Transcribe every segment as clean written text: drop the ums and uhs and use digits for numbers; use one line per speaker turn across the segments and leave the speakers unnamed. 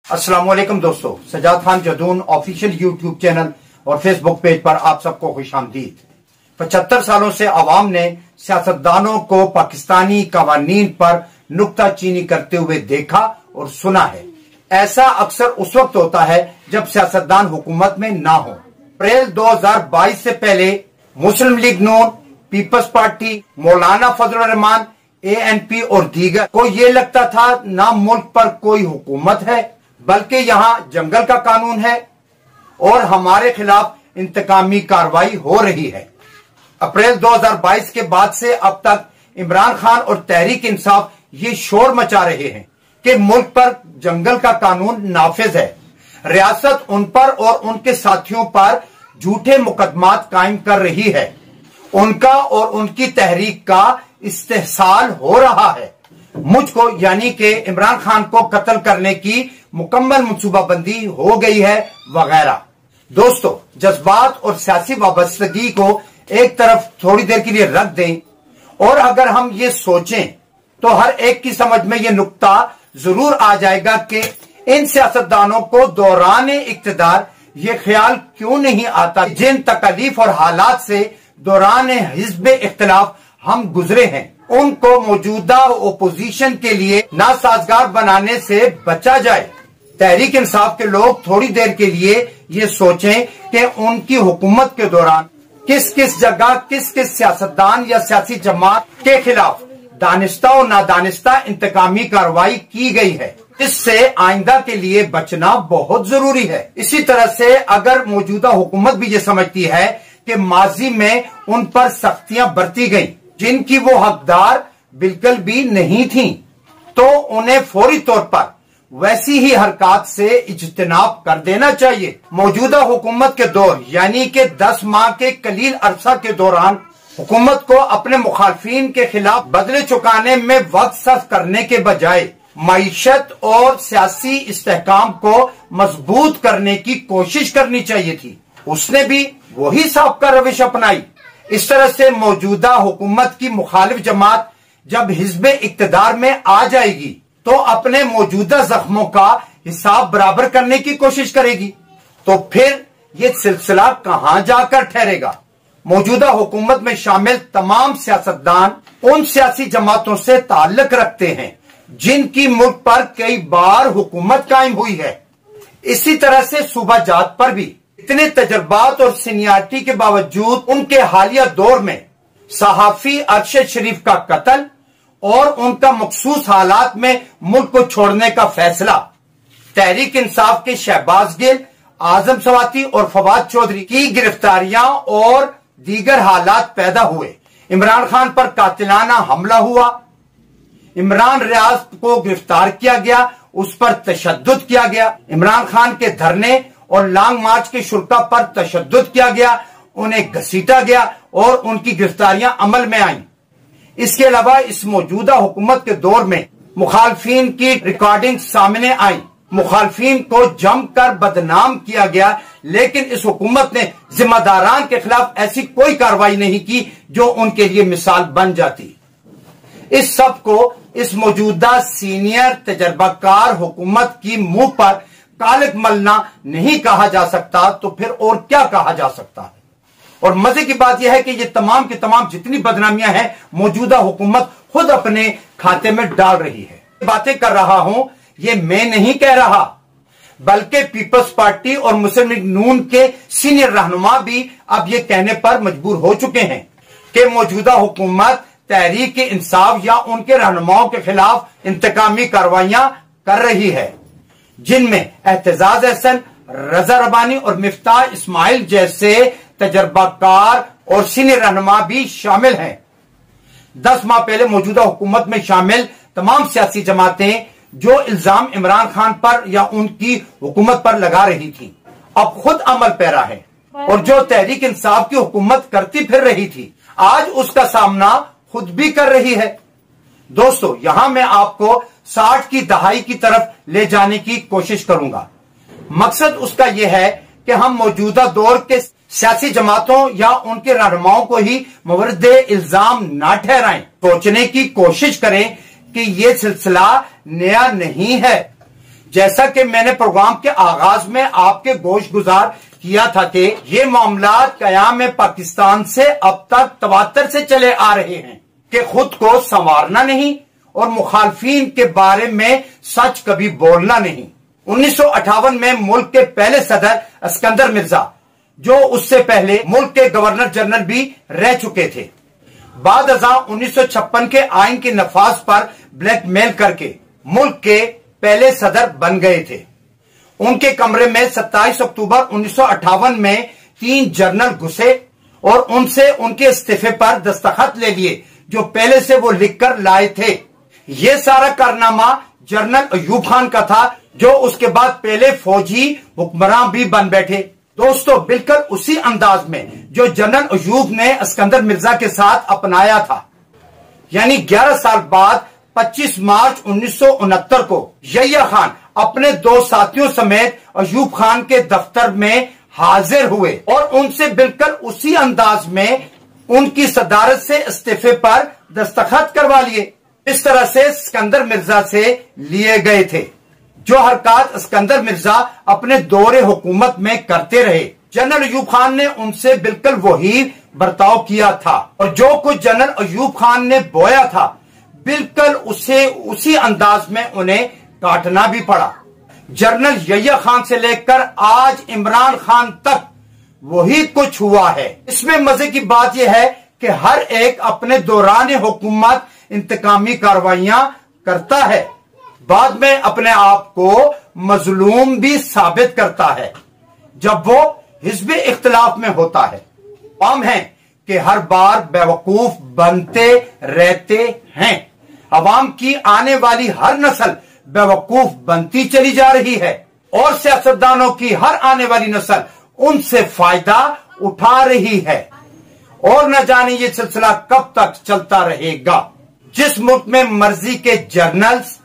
अस्सलाम वालेकुम दोस्तों, Sajjad Khan Jadoon official YouTube channel और फेसबुक पेज पर आप सबको खुशामदीद। 75 सालों से अवाम ने सियासतदानों को पाकिस्तानी कवानीन पर नुक्ताचीनी करते हुए देखा और सुना है। ऐसा अक्सर उस वक्त होता है जब सियासतदान हुकूमत में ना हो। अप्रैल 2022 से पहले मुस्लिम लीग नून, पीपल्स पार्टी, मौलाना फजल रहमान, ANP और दीगर को ये लगता था ना मुल्क पर कोई हुकूमत है बल्कि यहाँ जंगल का कानून है और हमारे खिलाफ इंतकामी कार्रवाई हो रही है। अप्रैल 2022 के बाद से अब तक इमरान खान और तहरीक इंसाफ ये शोर मचा रहे हैं कि मुल्क पर जंगल का कानून नाफिज है। रियासत उन पर और उनके साथियों पर झूठे मुकदमात कायम कर रही है। उनका और उनकी तहरीक का इस्तेहसाल हो रहा है। मुझको यानी कि इमरान खान को कत्ल करने की मुकम्मल मंसूबाबंदी हो गई है वगैरह। दोस्तों, जज्बात और सियासी वाबस्तगी को एक तरफ थोड़ी देर के लिए रख दें और अगर हम ये सोचें तो हर एक की समझ में ये नुक्ता जरूर आ जाएगा कि इन सियासतदानों को दौरान इक्तदार ये ख्याल क्यों नहीं आता जिन तकलीफ और हालात से दौरान हिज़्ब इख्तिलाफ हम गुजरे हैं उनको मौजूदा ओपोजिशन के लिए नासाजगार बनाने से बचा जाए। तहरीक इंसाफ के लोग थोड़ी देर के लिए ये सोचें कि उनकी हुकूमत के दौरान किस किस जगह किस किस सियासतदान या सियासी जमात के खिलाफ दानिस्ता और नादानिस्ता इंतकामी कार्रवाई की गई है। इससे आइंदा के लिए बचना बहुत जरूरी है। इसी तरह से अगर मौजूदा हुकूमत भी ये समझती है कि माजी में उन पर सख्तियां बरती गईं जिनकी वो हकदार बिल्कुल भी नहीं थी, तो उन्हें फौरी तौर पर वैसी ही हरकत से इज्तनाब कर देना चाहिए। मौजूदा हुकूमत के दौर यानी कि 10 माह के कलील अरसा के दौरान हुकूमत को अपने मुखालफिन के खिलाफ बदले चुकाने में वक्त सर्फ करने के बजाय मईशत और सियासी इस्तेहकाम को मजबूत करने की कोशिश करनी चाहिए थी। उसने भी वही साबका रविश अपनाई। इस तरह से मौजूदा हुकूमत की मुखालिफ जमात जब हिज़्ब इक्तदार में आ जाएगी तो अपने मौजूदा जख्मों का हिसाब बराबर करने की कोशिश करेगी। तो फिर ये सिलसिला कहां जाकर ठहरेगा। मौजूदा हुकूमत में शामिल तमाम सियासतदान उन सियासी जमातों से ताल्लुक रखते हैं जिनकी मुल्क पर कई बार हुकूमत कायम हुई है। इसी तरह से सूबा जात पर भी इतने तजर्बात और सीनियरिटी के बावजूद उनके हालिया दौर में सहाफी अरशद शरीफ का कत्ल और उनका मखसूस हालात में मुल्क को छोड़ने का फैसला, तहरीक इंसाफ के शहबाज गिल, आजम सवाती और फवाद चौधरी की गिरफ्तारियां और दीगर हालात पैदा हुए। इमरान खान पर कातिलाना हमला हुआ, इमरान रियाज को गिरफ्तार किया गया, उस पर तशद्दुद किया गया। इमरान खान के धरने और लॉन्ग मार्च के शुल्का पर तशद्दुद किया गया, उन्हें घसीटा गया और उनकी गिरफ्तारियां अमल में आईं। इसके अलावा इस मौजूदा हुकूमत के दौर में मुखालफिन की रिकॉर्डिंग सामने आई, मुखालफिन को जमकर बदनाम किया गया, लेकिन इस हुकूमत ने जिम्मेदारान के खिलाफ ऐसी कोई कार्रवाई नहीं की जो उनके लिए मिसाल बन जाती। इस सब को इस मौजूदा सीनियर तजर्बाकार हुकूमत की मुंह पर कालिक मलना नहीं कहा जा सकता, तो फिर और क्या कहा जा सकता है। और मजे की बात यह है कि ये तमाम की तमाम जितनी बदनामियां हैं मौजूदा हुकूमत खुद अपने खाते में डाल रही है। बातें कर रहा हूं ये मैं नहीं कह रहा, बल्कि पीपल्स पार्टी और मुस्लिम लीग नून के सीनियर रहनुमा भी अब ये कहने पर मजबूर हो चुके हैं कि मौजूदा हुकूमत तहरीक इंसाफ या उनके रहनुमाओं के खिलाफ इंतकामी कार्रवाइयां कर रही है, जिनमें एहतजाज हसन, रजा रबानी और मिफ्ताह इस्माइल जैसे तजर्बाकार और सीनियर रहनुमा भी शामिल हैं। 10 माह पहले मौजूदा हुकूमत में शामिल तमाम सियासी जमातें जो इल्जाम इमरान खान पर या उनकी हुकूमत पर लगा रही थी अब खुद अमल पैरा है, और जो तहरीक इंसाफ की हुकूमत करती फिर रही थी आज उसका सामना खुद भी कर रही है। दोस्तों, यहां मैं आपको 60 की दहाई की तरफ ले जाने की कोशिश करूंगा। मकसद उसका यह है कि हम मौजूदा दौर के सियासी जमातों या उनके रहनुमाओं को ही मुवर्रिद इल्जाम ना ठहराएं। सोचने की कोशिश करें कि यह सिलसिला नया नहीं है। जैसा कि मैंने प्रोग्राम के आगाज में आपके गोश गुजार किया था कि ये मामला कयाम पाकिस्तान से अब तक तवातर से चले आ रहे हैं कि खुद को संवारना नहीं और मुखालफीन के बारे में सच कभी बोलना नहीं। 1958 में मुल्क के पहले सदर अस्कंदर मिर्जा, जो उससे पहले मुल्क के गवर्नर जनरल भी रह चुके थे, बाद अज़ां 1956 के आइन के नफाज पर ब्लैकमेल करके मुल्क के पहले सदर बन गए थे। उनके कमरे में 27 अक्टूबर 1958 में 3 जनरल घुसे और उनसे उनके इस्तीफे पर दस्तखत ले लिए जो पहले से वो लिखकर लाए थे। ये सारा कारनामा जनरल अयूब खान का था, जो उसके बाद पहले फौजी हुक्मरान भी बन बैठे। दोस्तों, बिल्कुल उसी अंदाज में जो जनरल अयूब ने अस्कंदर मिर्जा के साथ अपनाया था, यानी 11 साल बाद 25 मार्च 1969 को यहिया खान अपने 2 साथियों समेत अयूब खान के दफ्तर में हाजिर हुए और उनसे बिल्कुल उसी अंदाज में उनकी सदारत से इस्तीफे पर दस्तखत करवा लिए। इस तरह से अस्कंदर मिर्जा से लिए गए थे। जो हरकत अस्कंदर मिर्जा अपने दौरे हुकूमत में करते रहे, जनरल अयूब खान ने उनसे बिल्कुल वही बर्ताव किया था और जो कुछ जनरल अयूब खान ने बोया था, बिल्कुल उसी अंदाज में उन्हें काटना भी पड़ा। जनरल यहिया खान से लेकर आज इमरान खान तक वही कुछ हुआ है। इसमें मजे की बात यह है कि हर एक अपने दौरान हुकूमत इंतकामी कार्रवाइयां करता है, बाद में अपने आप को मजलूम भी साबित करता है जब वो हिज़्ब इख्तिलाफ में होता है। आम है कि हर बार बेवकूफ बनते रहते हैं। अवाम की आने वाली हर नस्ल बेवकूफ बनती चली जा रही है और सियासतदानों की हर आने वाली नस्ल उनसे फायदा उठा रही है और न जाने ये सिलसिला कब तक चलता रहेगा। जिस मुल्क में मर्जी के जर्नल्स,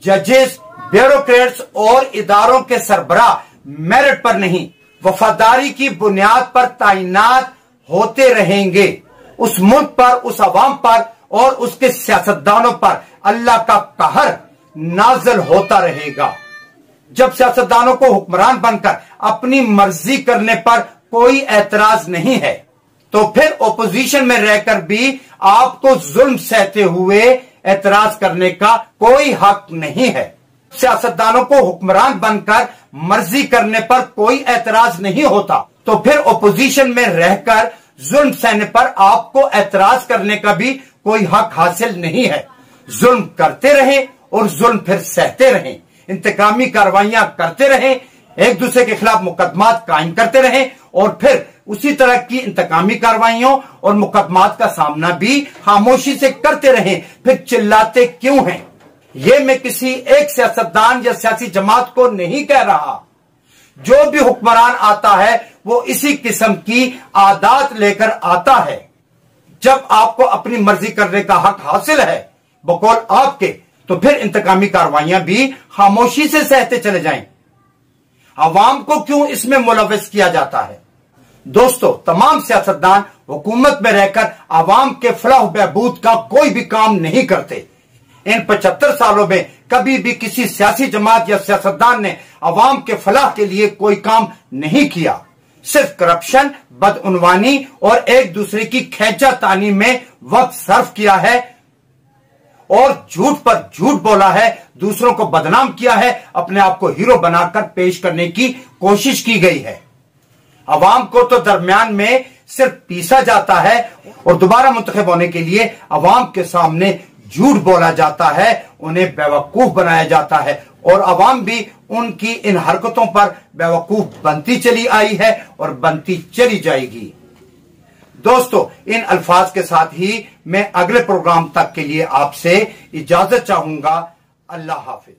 जजेस, ब्यूरोक्रेट्स और इदारों के सरबराह मेरिट पर नहीं, वफादारी की बुनियाद पर तैनात होते रहेंगे, उस मुल्क पर, उस अवाम पर और उसके सियासतदानों पर अल्लाह का कहर नाज़िल होता रहेगा। जब सियासतदानों को हुक्मरान बनकर अपनी मर्जी करने पर कोई एतराज नहीं है, तो फिर ओपोजिशन में रहकर भी आपको जुल्म सहते हुए एतराज करने का कोई हक नहीं है। सियासतदानों को हुक्मरान बनकर मर्जी करने पर कोई एतराज नहीं होता, तो फिर ओपोजिशन में रहकर जुल्म सहने पर आपको एतराज करने का भी कोई हक हासिल नहीं है। जुल्म करते रहें और जुल्म फिर सहते रहें, इंतकामी कार्रवाइयां करते रहें, एक दूसरे के खिलाफ मुकदमात कायम करते रहें और फिर उसी तरह की इंतकामी कार्रवाइयों और मुकदमात का सामना भी खामोशी से करते रहें। फिर चिल्लाते क्यों हैं? ये मैं किसी एक सियासतदान या सियासी जमात को नहीं कह रहा। जो भी हुक्मरान आता है वो इसी किस्म की आदत लेकर आता है। जब आपको अपनी मर्जी करने का हक हासिल है बकौल आपके, तो फिर इंतकामी कार्रवाइयां भी खामोशी से सहते चले जाएं। अवाम को क्यों इसमें मुलव्वस किया जाता है? दोस्तों, तमाम सियासतदान हुकूमत में रहकर अवाम के फलाह बहबूद का कोई भी काम नहीं करते। इन 75 सालों में कभी भी किसी सियासी जमात या सियासतदान ने अवाम के फलाह के लिए कोई काम नहीं किया। सिर्फ करप्शन, बदउनवानी और एक दूसरे की खींचातानी में वक्त सर्फ किया है और झूठ पर झूठ बोला है, दूसरों को बदनाम किया है, अपने आप को हीरो बनाकर पेश करने की कोशिश की गई है। अवाम को तो दरमियान में सिर्फ पीसा जाता है और दोबारा मुंतखब होने के लिए अवाम के सामने झूठ बोला जाता है, उन्हें बेवकूफ बनाया जाता है और अवाम भी उनकी इन हरकतों पर बेवकूफ बनती चली आई है और बनती चली जाएगी। दोस्तों, इन अल्फाज के साथ ही मैं अगले प्रोग्राम तक के लिए आपसे इजाजत चाहूंगा। अल्लाह हाफिज।